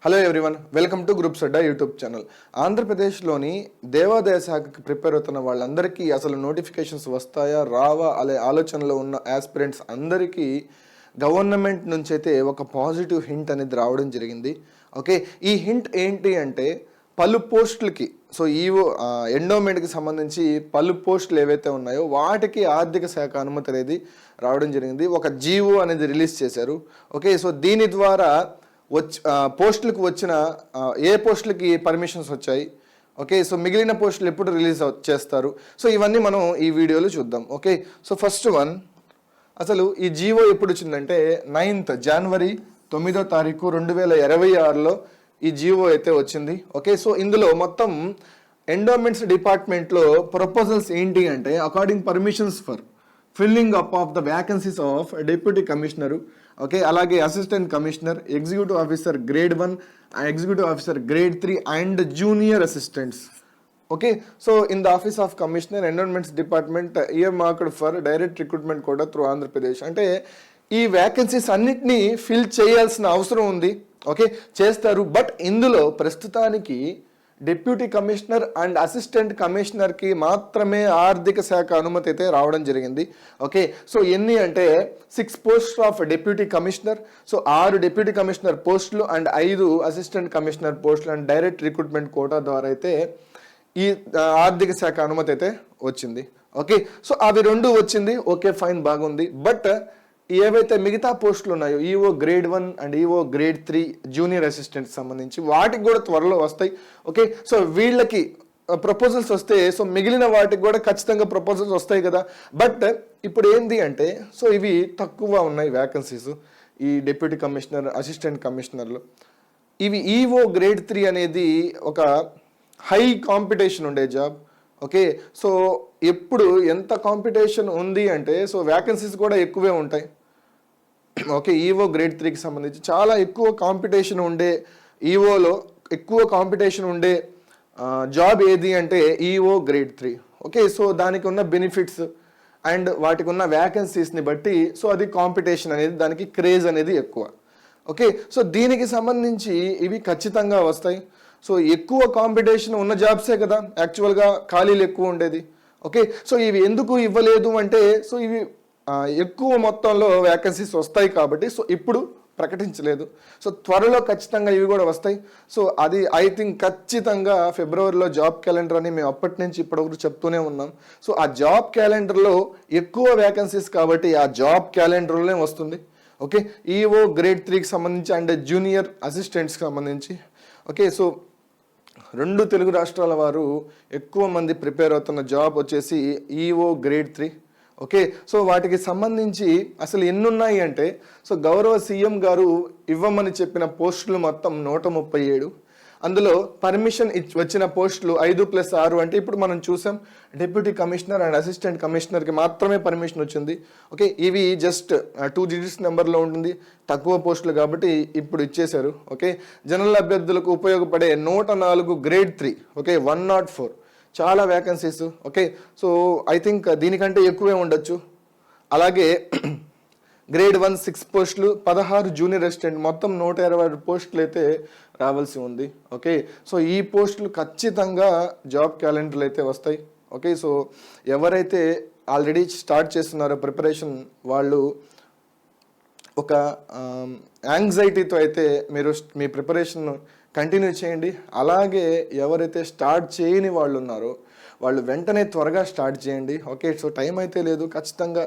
Hello everyone, welcome to groups Adda YouTube channel. ఆంధ్రప్రదేశ్లోని దేవాదాయ శాఖకి ప్రిపేర్ అవుతున్న వాళ్ళందరికీ అసలు నోటిఫికేషన్స్ వస్తాయా రావా అనే ఆలోచనలో ఉన్న ఆస్పిరెంట్స్ అందరికీ గవర్నమెంట్ నుంచి అయితే ఒక పాజిటివ్ హింట్ అనేది రావడం జరిగింది. ఓకే, ఈ హింట్ ఏంటి అంటే పలు పోస్టులకి, సో ఈవో ఎండోమెంట్కి సంబంధించి పలు పోస్టులు ఏవైతే ఉన్నాయో వాటికి ఆర్థిక శాఖ అనుమతి అనేది రావడం జరిగింది. ఒక జీవో అనేది రిలీజ్ చేశారు. ఓకే, సో దీని ద్వారా పోస్టులకు వచ్చిన ఏ పోస్టులకి పర్మిషన్స్ వచ్చాయి, ఓకే, సో మిగిలిన పోస్టులు ఎప్పుడు రిలీజ్ చేస్తారు, సో ఇవన్నీ మనం ఈ వీడియోలో చూద్దాం. ఓకే, సో ఫస్ట్ వన్, అసలు ఈ జీవో ఎప్పుడు వచ్చిందంటే 9th జనవరి 2026లో ఈ జీవో అయితే వచ్చింది. ఓకే, సో ఇందులో మొత్తం ఎండోమెంట్స్ డిపార్ట్మెంట్లో ప్రపోజల్స్ ఏంటి అంటే according permissions for filling up of the vacancies of deputy commissioner, okay, అలాగే assistant commissioner, executive officer grade 1, executive officer grade 3 and junior assistants. Okay, so in the office of commissioner endowments department earmarked for direct recruitment కూడా through Andhra Pradesh. అంటే ఈ vacancies అన్నిటినీ fill చేయాల్సిన అవసరం ఉంది. Okay, చేస్తారు. But ఇందులో ప్రస్తుతానికి డిప్యూటీ కమిషనర్ అండ్ అసిస్టెంట్ కమిషనర్కి మాత్రమే ఆర్థిక శాఖ అనుమతి అయితే రావడం జరిగింది. ఓకే, సో ఎన్ని అంటే 6 post of deputy commissioner, so 6 deputy commissioner పోస్టులు అండ్ 5 అసిస్టెంట్ కమిషనర్ పోస్టులు అండ్ డైరెక్ట్ రిక్రూట్మెంట్ కోటా ద్వారా అయితే ఈ ఆర్థిక శాఖ అనుమతి అయితే వచ్చింది. ఓకే, సో అవి రెండు వచ్చింది. ఓకే, ఫైన్, బాగుంది. బట్ ఏవైతే మిగతా పోస్టులు ఉన్నాయో EO grade 1 and EO grade 3 junior assistant సంబంధించి వాటికి కూడా త్వరలో వస్తాయి. ఓకే, సో వీళ్ళకి ప్రపోజల్స్ వస్తే సో మిగిలిన వాటికి కూడా ఖచ్చితంగా ప్రపోజల్స్ వస్తాయి కదా. బట్ ఇప్పుడు ఏంది అంటే సో ఇవి తక్కువ ఉన్నాయి వ్యాకెన్సీస్ ఈ డిప్యూటీ కమిషనర్, అసిస్టెంట్ కమిషనర్లు. ఇవి ఈవో గ్రేడ్ 3 అనేది ఒక హై కాంపిటీషన్ ఉండే జాబ్. ఓకే, సో ఎప్పుడు ఎంత కాంపిటీషన్ ఉంది అంటే సో వ్యాకెన్సీస్ కూడా ఎక్కువే ఉంటాయి. ఓకే, ఈవో గ్రేడ్ 3కి సంబంధించి చాలా ఎక్కువ కాంపిటీషన్ ఉండే, ఈవోలో ఎక్కువ కాంపిటీషన్ ఉండే జాబ్ ఏది అంటే ఈవో గ్రేడ్ 3. ఓకే, సో దానికి ఉన్న బెనిఫిట్స్ అండ్ వాటికి ఉన్న వ్యాకెన్సీస్ని బట్టి సో అది కాంపిటీషన్ అనేది, దానికి క్రేజ్ అనేది ఎక్కువ. ఓకే, సో దీనికి సంబంధించి ఇవి ఖచ్చితంగా వస్తాయి. సో ఎక్కువ కాంపిటీషన్ ఉన్న జాబ్సే కదా యాక్చువల్గా ఖాళీలు ఎక్కువ ఉండేది. ఓకే, సో ఇవి ఎందుకు ఇవ్వలేదు అంటే సో ఇవి ఎక్కువ మొత్తంలో వ్యాకెన్సీస్ వస్తాయి కాబట్టి సో ఇప్పుడు ప్రకటించలేదు. సో త్వరలో ఖచ్చితంగా ఇవి కూడా వస్తాయి. సో అది ఐ థింక్ ఖచ్చితంగా ఫిబ్రవరిలో జాబ్ క్యాలెండర్ అని మేము అప్పటి నుంచి ఇప్పటివరకు చెప్తూనే ఉన్నాం. సో ఆ జాబ్ క్యాలెండర్లో ఎక్కువ వ్యాకెన్సీస్ కాబట్టి ఆ జాబ్ క్యాలెండర్లోనే వస్తుంది. ఓకే, ఈఓ గ్రేడ్ 3కి సంబంధించి అండ్ జూనియర్ అసిస్టెంట్స్కి సంబంధించి. ఓకే, సో 2 తెలుగు రాష్ట్రాల వారు ఎక్కువ మంది ప్రిపేర్ అవుతున్న జాబ్ వచ్చేసి ఈఓ గ్రేడ్ 3. ఓకే, సో వాటికి సంబంధించి అసలు ఎన్ని ఉన్నాయి అంటే సో గౌరవ సీఎం గారు ఇవ్వమని చెప్పిన పోస్టులు మొత్తం 137. అందులో పర్మిషన్ వచ్చిన పోస్టులు 5+6 అంటే ఇప్పుడు మనం చూసాం డిప్యూటీ కమిషనర్ అండ్ అసిస్టెంట్ కమిషనర్కి మాత్రమే పర్మిషన్ వచ్చింది. ఓకే, ఇవి జస్ట్ 2 digits నెంబర్లో ఉంటుంది, తక్కువ పోస్టులు కాబట్టి ఇప్పుడు ఇచ్చేశారు. ఓకే, జనరల్ అభ్యర్థులకు ఉపయోగపడే 104 గ్రేడ్ 3. ఓకే, 104 చాలా vacancies. Okay, so I think దీనికంటే ఎక్కువే ఉండొచ్చు. అలాగే గ్రేడ్ 1 6 పోస్టులు, 16 జూనియర్ అసిస్టెంట్, మొత్తం 126 పోస్టులు అయితే రావాల్సి ఉంది. ఓకే, సో ఈ పోస్టులు ఖచ్చితంగా జాబ్ క్యాలెండర్లు అయితే వస్తాయి. ఓకే, సో ఎవరైతే ఆల్రెడీ స్టార్ట్ చేస్తున్నారో ప్రిపరేషన్ వాళ్ళు ఒక యాంగ్జైటీతో అయితే మీరు మీ ప్రిపరేషన్ కంటిన్యూ చేయండి. అలాగే ఎవరైతే స్టార్ట్ చేయని వాళ్ళు ఉన్నారో వాళ్ళు వెంటనే త్వరగా స్టార్ట్ చేయండి. ఓకే, సో టైం అయితే లేదు, ఖచ్చితంగా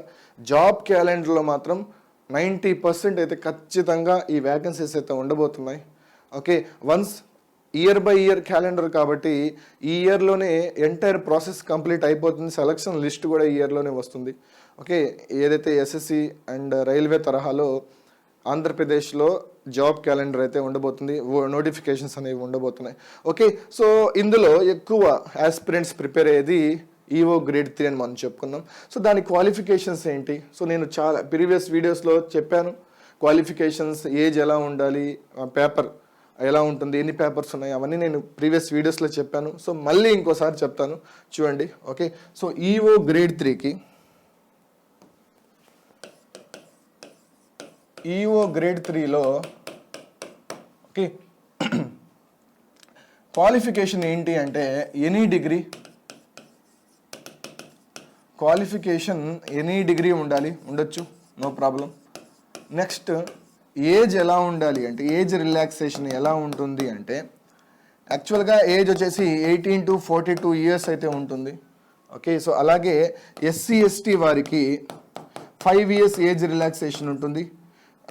జాబ్ క్యాలెండర్లో మాత్రం 90% అయితే ఖచ్చితంగా ఈ వ్యాకెన్సీస్ అయితే ఉండబోతున్నాయి. Okay, once year by year calendar కాబట్టి ఈ ఇయర్లోనే ఎంటైర్ ప్రాసెస్ కంప్లీట్ అయిపోతుంది. సెలక్షన్ లిస్ట్ కూడా ఈ ఇయర్లోనే వస్తుంది. ఓకే, ఏదైతే ఎస్ఎస్సి అండ్ రైల్వే తరహాలో ఆంధ్రప్రదేశ్లో జాబ్ క్యాలెండర్ అయితే ఉండబోతుంది, నోటిఫికేషన్స్ అనేవి ఉండబోతున్నాయి. ఓకే, సో ఇందులో ఎక్కువ ఆస్పిరెంట్స్ ప్రిపేర్ అయ్యేది ఈఓ గ్రేడ్ 3 అని మనం చెప్పుకున్నాం. సో దాని క్వాలిఫికేషన్స్ ఏంటి, సో నేను చాలా ప్రీవియస్ వీడియోస్లో చెప్పాను. క్వాలిఫికేషన్స్, ఏజ్ ఎలా ఉండాలి, పేపర్ ఎలా ఉంటుంది, ఎన్ని పేపర్స్ ఉన్నాయి, అవన్నీ నేను ప్రీవియస్ వీడియోస్లో చెప్పాను. సో మళ్ళీ ఇంకోసారి చెప్తాను, చూడండి. ఓకే, సో ఈఓ గ్రేడ్ 3కి ఈఓ గ్రేడ్ 3లో ఓకే క్వాలిఫికేషన్ ఏంటి అంటే any degree, qualification any degree ఉండొచ్చు, నో ప్రాబ్లం. నెక్స్ట్ ఏజ్ ఎలా ఉండాలి అంటే ఏజ్ రిలాక్సేషన్ ఎలా ఉంటుంది అంటే యాక్చువల్గా ఏజ్ వచ్చేసి 18 to 42 ఇయర్స్ అయితే ఉంటుంది. ఓకే, సో అలాగే ఎస్సీ ఎస్టీ వారికి 5 years ఏజ్ రిలాక్సేషన్ ఉంటుంది.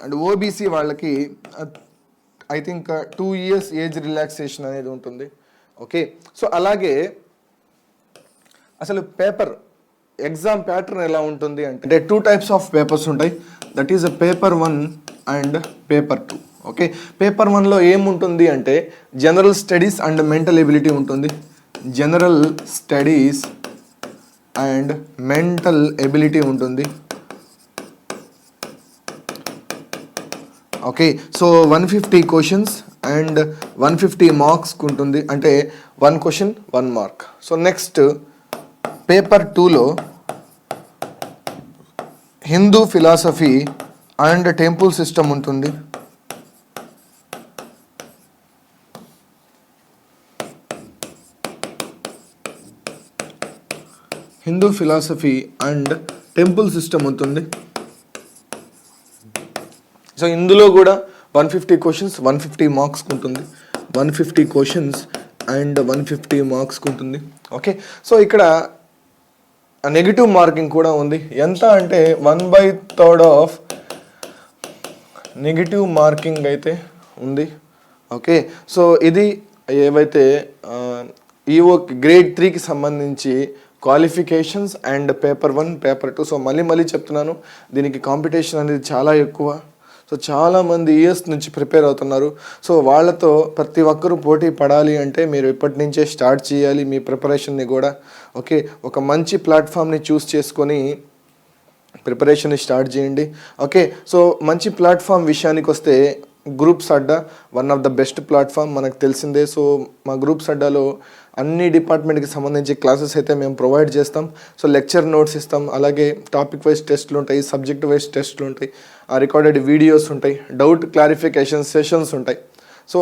అండ్ ఓబీసీ వాళ్ళకి I think 2 years age relaxation అనేది ఉంటుంది. ఓకే, సో అలాగే అసలు పేపర్ ఎగ్జామ్ ప్యాటర్న్ ఎలా ఉంటుంది అంటే 2 types ఆఫ్ పేపర్స్ ఉంటాయి. That is paper 1 and paper 2. Okay, paper 1లో ఏముంటుంది అంటే general studies and mental ability ఉంటుంది. General studies and mental ability ఉంటుంది. Okay, so 150 questions and 150 marks ఉంటుంది, అంటే 1 question 1 mark. So next paper 2లో Hindu philosophy and temple system ఉంటుంది. Hindu philosophy and temple system ఉంటుంది. సో ఇందులో కూడా 150 క్వశ్చన్స్ 150 మార్క్స్ ఉంటుంది. 150 క్వశ్చన్స్ అండ్ 150 మార్క్స్ ఉంటుంది. ఓకే, సో ఇక్కడ నెగిటివ్ మార్కింగ్ కూడా ఉంది. ఎంత అంటే 1/3 ఆఫ్ నెగిటివ్ మార్కింగ్ అయితే ఉంది. ఓకే, సో ఇది ఏవైతే ఈఓ గ్రేడ్ 3కి సంబంధించి qualifications and paper 1 paper 2. So మళ్ళీ చెప్తున్నాను, దీనికి కాంపిటీషన్ అనేది చాలా ఎక్కువ. సో చాలామంది ఇయర్స్ నుంచి ప్రిపేర్ అవుతున్నారు. సో వాళ్ళతో ప్రతి ఒక్కరూ పోటీ పడాలి అంటే మీరు ఇప్పటి నుంచే స్టార్ట్ చేయాలి మీ ప్రిపరేషన్ని కూడా. ఓకే, ఒక మంచి ప్లాట్ఫామ్ని చూస్ చేసుకొని ప్రిపరేషన్ని స్టార్ట్ చేయండి. ఓకే, సో మంచి ప్లాట్ఫామ్ విషయానికి వస్తే groups Adda one of the best platform మనకు తెలిసిందే. సో మా గ్రూప్స్ అడ్డాలో అన్ని డిపార్ట్మెంట్కి సంబంధించి క్లాసెస్ అయితే మేము ప్రొవైడ్ చేస్తాం. సో లెక్చర్ నోట్స్ ఇస్తాం, అలాగే టాపిక్ వైజ్ టెస్ట్లు ఉంటాయి, సబ్జెక్ట్ వైజ్ టెస్ట్లు ఉంటాయి, రికార్డెడ్ వీడియోస్ ఉంటాయి, డౌట్ క్లారిఫికేషన్ సెషన్స్ ఉంటాయి. సో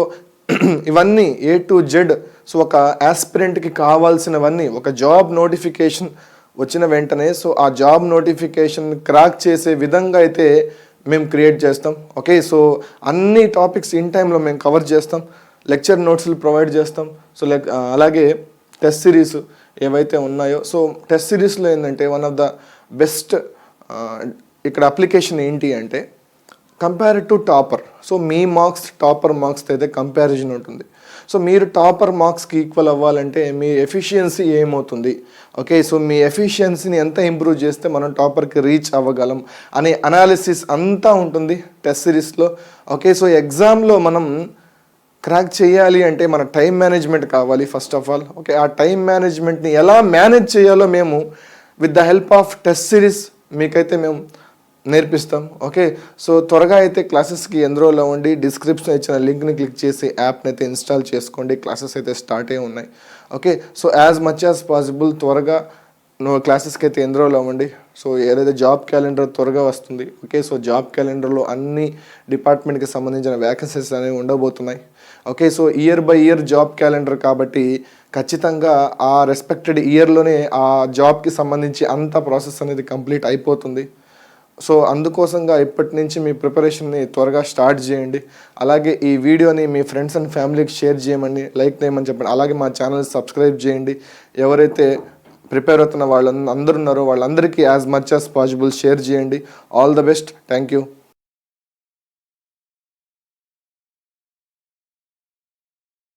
ఇవన్నీ A to Z. సో ఒక ఆస్పిరెంట్కి కావాల్సినవన్నీ ఒక జాబ్ నోటిఫికేషన్ వచ్చిన వెంటనే సో ఆ జాబ్ నోటిఫికేషన్ క్రాక్ చేసే విధంగా అయితే మేము క్రియేట్ చేస్తాం. ఓకే, సో అన్ని టాపిక్స్ ఇన్ టైంలో మేము కవర్ చేస్తాం, లెక్చర్ నోట్స్లు ప్రొవైడ్ చేస్తాం. సో అలాగే టెస్ట్ సిరీస్ ఏవైతే ఉన్నాయో, సో టెస్ట్ సిరీస్లో ఏంటంటే వన్ ఆఫ్ ద బెస్ట్ ఇక్కడ అప్లికేషన్ ఏంటి అంటే కంపేర్ టు టాపర్. సో మీ మార్క్స్ టాపర్ మార్క్స్తో అయితే కంపారిజన్ ఉంటుంది. సో మీరు టాపర్ మార్క్స్కి ఈక్వల్ అవ్వాలంటే మీ ఎఫిషియన్సీ ఏమవుతుంది, ఓకే, సో మీ ఎఫిషియన్సీని ఎంత ఇంప్రూవ్ చేస్తే మనం టాపర్కి రీచ్ అవ్వగలం అనే అనాలిసిస్ అంతా ఉంటుంది టెస్ట్ సిరీస్లో. ఓకే, సో ఎగ్జామ్లో మనం క్రాక్ చేయాలి అంటే మన టైం మేనేజ్మెంట్ కావాలి ఫస్ట్ ఆఫ్ ఆల్. ఓకే, ఆ టైం మేనేజ్మెంట్ని ఎలా మేనేజ్ చేయాలో మేము with the help of test series మీకైతే మేము నేర్పిస్తాం. ఓకే, సో త్వరగా అయితే క్లాసెస్కి ఎన్రోల్ అవ్వండి. డిస్క్రిప్షన్ ఇచ్చిన లింక్ని క్లిక్ చేసి యాప్ని అయితే ఇన్స్టాల్ చేసుకోండి. క్లాసెస్ అయితే స్టార్ట్ అయి ఉన్నాయి. Okay, so as much as possible త్వరగా క్లాసెస్కి అయితే ఎన్రోల్ అవ్వండి. సో ఏదైతే జాబ్ క్యాలెండర్ త్వరగా వస్తుంది. ఓకే, సో జాబ్ క్యాలెండర్లో అన్ని డిపార్ట్మెంట్కి సంబంధించిన వ్యాకెన్సీస్ అనేవి ఉండబోతున్నాయి. Okay, so year by year job calendar కాబట్టి ఖచ్చితంగా ఆ రెస్పెక్టెడ్ ఇయర్లోనే ఆ జాబ్కి సంబంధించి అంత ప్రాసెస్ అనేది కంప్లీట్ అయిపోతుంది. సో అందుకోసంగా ఇప్పటి నుంచి మీ ప్రిపరేషన్ని త్వరగా స్టార్ట్ చేయండి. అలాగే ఈ వీడియోని మీ ఫ్రెండ్స్ అండ్ ఫ్యామిలీకి షేర్ చేయమని, లైక్ చేయమని చెప్పండి. అలాగే మా ఛానల్ సబ్స్క్రైబ్ చేయండి. ఎవరైతే ప్రిపేర్ అవుతున్న అందరూ ఉన్నారో వాళ్ళందరికీ as much as possible share చేయండి. All the best. Thank you.